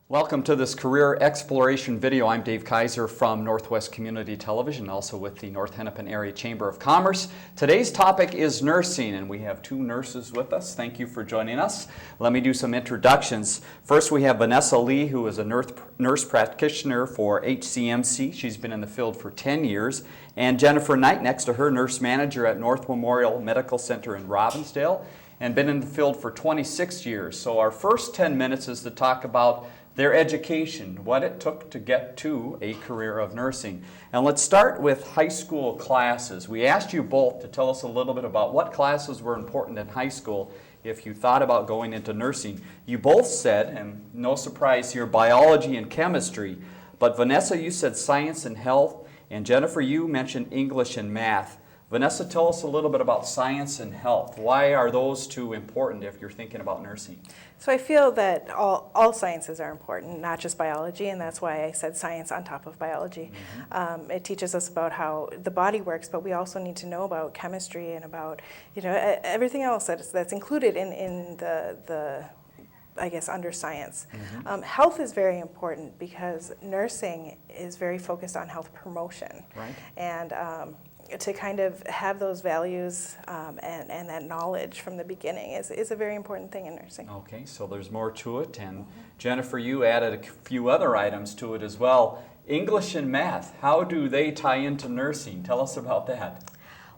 Welcome to this career exploration video. I'm Dave Kaiser from Northwest Community Television, also with the North Hennepin Area Chamber of Commerce. Today's topic is nursing, and we have two nurses with us. Thank you for joining us. Let me do some introductions. First, we have Vanessa Lee, who is a nurse practitioner for HCMC. She's been in the field for 10 years. And Jennifer Knight, next to her, nurse manager at North Memorial Medical Center in Robbinsdale, and been in the field for 26 years. So our first 10 minutes is to talk about their education, what it took to get to a career of nursing. And let's start with high school classes. We asked you both to tell us a little bit about what classes were important in high school if you thought about going into nursing. You both said, and no surprise here, biology and chemistry. But Vanessa, you said science and health, and Jennifer, you mentioned English and math. Vanessa, tell us a little bit about science and health. Why are those two important if you're thinking about nursing? So I feel that all sciences are important, not just biology, and that's why I said science on top of biology. Mm-hmm. It teaches us about how the body works, but we also need to know about chemistry and about everything else that's included in the I guess, under science. Mm-hmm. Health is very important because nursing is very focused on health promotion. Right. And to kind of have those values and that knowledge from the beginning is a very important thing in nursing. Okay, so there's more to it. And Jennifer, you added a few other items to it as well. English and math, how do they tie into nursing? Tell us about that.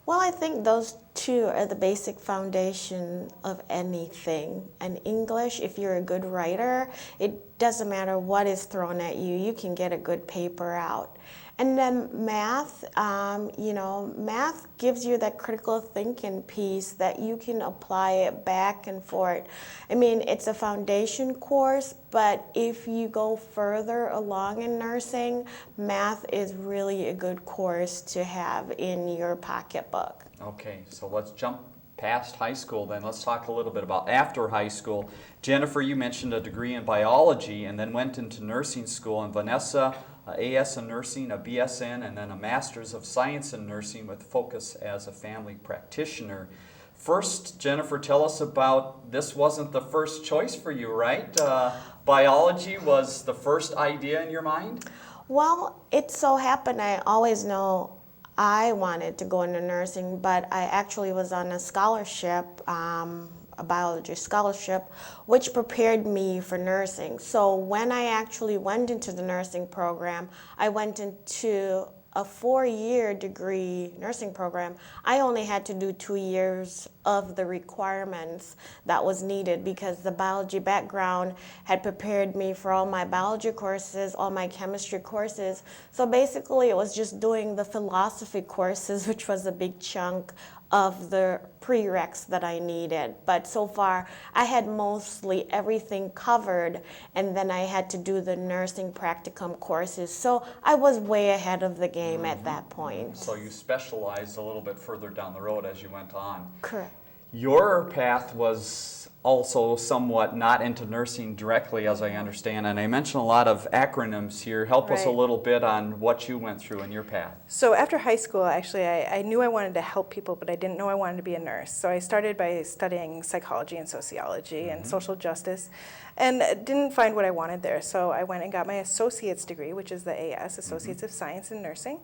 Well, I think those two are the basic foundation of anything. And English, if you're a good writer, it doesn't matter what is thrown at you, you can get a good paper out. And then math, math gives you that critical thinking piece that you can apply it back and forth. I mean, it's a foundation course, but if you go further along in nursing, math is really a good course to have in your pocketbook. Okay, so let's jump past high school then. Let's talk a little bit about after high school. Jennifer, you mentioned a degree in biology and then went into nursing school, and Vanessa, AS in nursing, a BSN, and then a Master's of Science in nursing with focus as a family practitioner. First, Jennifer, tell us about, this wasn't the first choice for you, right? Biology was the first idea in your mind? Well, it so happened I always know I wanted to go into nursing, but I actually was on a scholarship, a biology scholarship, which prepared me for nursing. So when I actually went into the nursing program, I went into a 4-year degree nursing program. I only had to do 2 years of the requirements that was needed because the biology background had prepared me for all my biology courses, all my chemistry courses. So basically it was just doing the philosophy courses, which was a big chunk of the prereqs that I needed. But so far, I had mostly everything covered, and then I had to do the nursing practicum courses. So I was way ahead of the game at that point. So you specialized a little bit further down the road as you went on. Correct. Your path was also somewhat not into nursing directly, as I understand, and I mentioned a lot of acronyms here. Help us a little bit on what you went through in your path. So after high school, actually, I knew I wanted to help people, but I didn't know I wanted to be a nurse. So I started by studying psychology and sociology and social justice, and didn't find what I wanted there. So I went and got my associate's degree, which is the AS, Associates of Science in Nursing.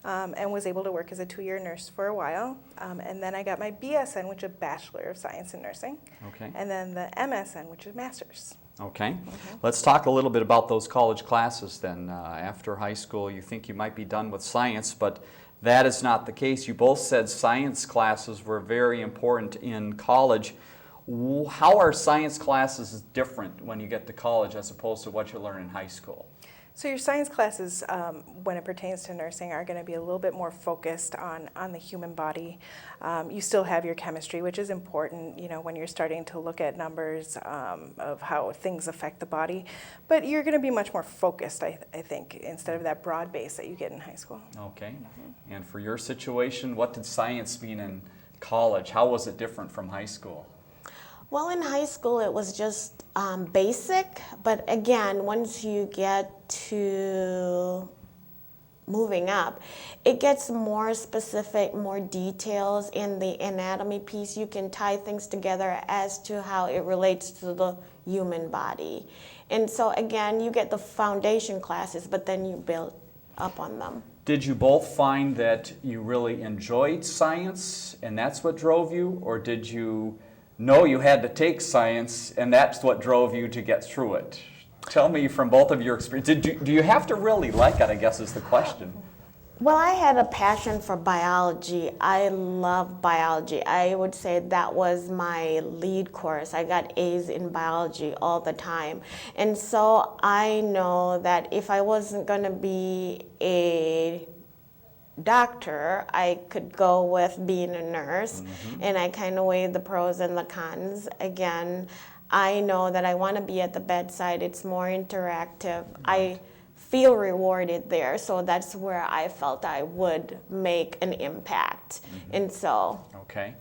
And was able to work as a 2-year nurse for a while. And then I got my BSN, which is a Bachelor of Science in Nursing. Okay. And then the MSN, which is Master's. Okay. Let's talk a little bit about those college classes then. After high school, you think you might be done with science, but that is not the case. You both said science classes were very important in college. How are science classes different when you get to college as opposed to what you learn in high school? So your science classes, when it pertains to nursing, are going to be a little bit more focused on the human body. You still have your chemistry, which is important, when you're starting to look at numbers of how things affect the body. But you're going to be much more focused, I think, instead of that broad base that you get in high school. Okay. And for your situation, what did science mean in college? How was it different from high school? Well, in high school, it was just basic, but again, once you get to moving up, it gets more specific, more details in the anatomy piece. You can tie things together as to how it relates to the human body. And so again, you get the foundation classes, but then you build up on them. Did you both find that you really enjoyed science and that's what drove you, or did you know you had to take science and that's what drove you to get through it? Tell me from both of your experiences. Do you have to really like it, I guess is the question. Well, I had a passion for biology. I love biology. I would say that was my lead course. I got A's in biology all the time. And so I know that if I wasn't going to be a doctor, I could go with being a nurse. And I kind of weighed the pros and the cons. Again, I know that I want to be at the bedside. It's more interactive. I feel rewarded there, so that's where I felt I would make an impact. And so. Okay.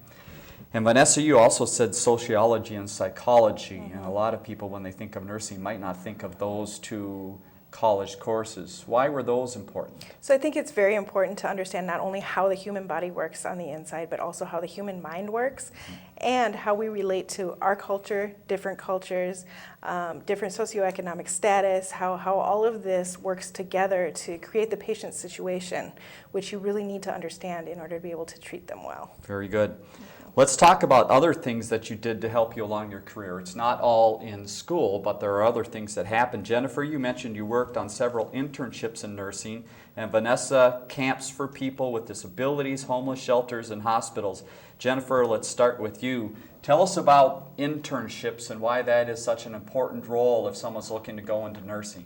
And Vanessa, you also said sociology and psychology, and a lot of people when they think of nursing might not think of those two college courses. Why were those important? So I think it's very important to understand not only how the human body works on the inside, but also how the human mind works and how we relate to our culture, different cultures, different socioeconomic status, how all of this works together to create the patient's situation, which you really need to understand in order to be able to treat them well. Very good. Let's talk about other things that you did to help you along your career. It's not all in school, but there are other things that happen. Jennifer, you mentioned you worked on several internships in nursing, and Vanessa, camps for people with disabilities, homeless shelters, and hospitals. Jennifer, let's start with you. Tell us about internships and why that is such an important role if someone's looking to go into nursing.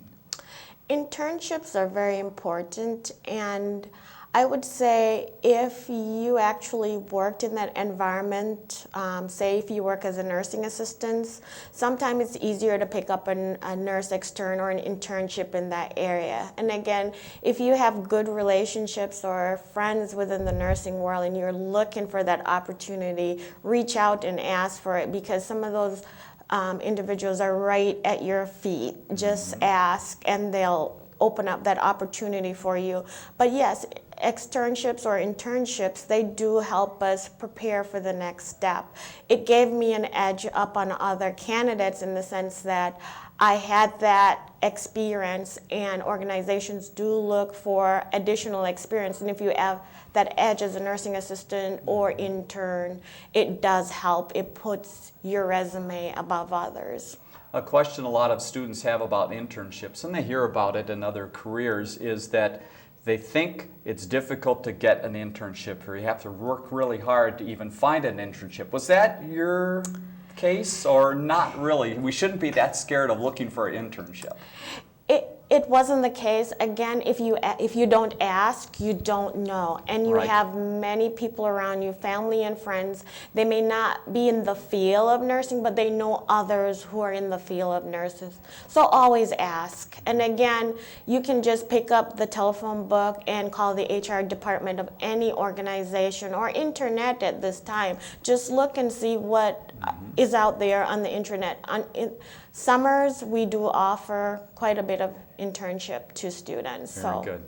Internships are very important, and I would say if you actually worked in that environment, say if you work as a nursing assistant, sometimes it's easier to pick up a nurse extern or an internship in that area. And again, if you have good relationships or friends within the nursing world and you're looking for that opportunity, reach out and ask for it, because some of those individuals are right at your feet. Just ask and they'll open up that opportunity for you. But yes, externships or internships, they do help us prepare for the next step. It gave me an edge up on other candidates in the sense that I had that experience, and organizations do look for additional experience. And if you have that edge as a nursing assistant or intern, it does help. It puts your resume above others. A question a lot of students have about internships, and they hear about it in other careers, is that they think it's difficult to get an internship, or you have to work really hard to even find an internship. Was that your case, or not really? We shouldn't be that scared of looking for an internship. It wasn't the case. Again, if you don't ask, you don't know. And you have many people around you, family and friends. They may not be in the field of nursing, but they know others who are in the field of nurses. So always ask. And again, you can just pick up the telephone book and call the HR department of any organization or internet at this time. Just look and see what is out there on the internet. Summers, we do offer quite a bit of internship to students. Very good.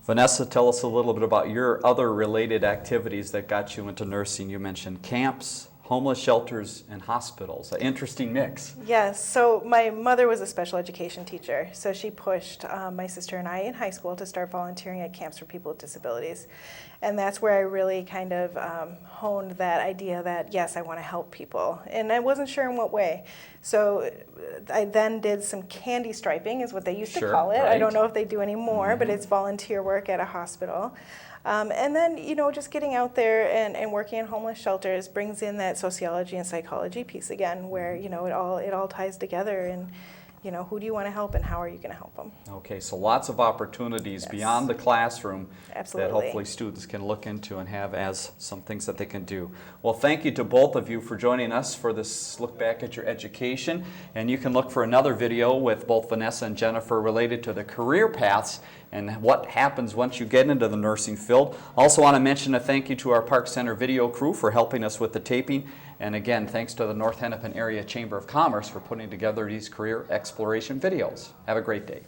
Vanessa, tell us a little bit about your other related activities that got you into nursing. You mentioned camps, homeless shelters, and hospitals. An interesting mix. Yes, so my mother was a special education teacher, so she pushed my sister and I in high school to start volunteering at camps for people with disabilities. And that's where I really kind of honed that idea that, yes, I want to help people. And I wasn't sure in what way. So I then did some candy striping, is what they used to call it. I don't know if they do anymore, but it's volunteer work at a hospital. And then, just getting out there and working in homeless shelters brings in that sociology and psychology piece again, where, it all ties together, and, who do you want to help and how are you going to help them? Okay, so lots of opportunities beyond the classroom Absolutely. that hopefully students can look into and have as some things that they can do. Well, thank you to both of you for joining us for this look back at your education. And you can look for another video with both Vanessa and Jennifer related to the career paths and what happens once you get into the nursing field. Also want to mention a thank you to our Park Center video crew for helping us with the taping. And again, thanks to the North Hennepin Area Chamber of Commerce for putting together these career exploration videos. Have a great day.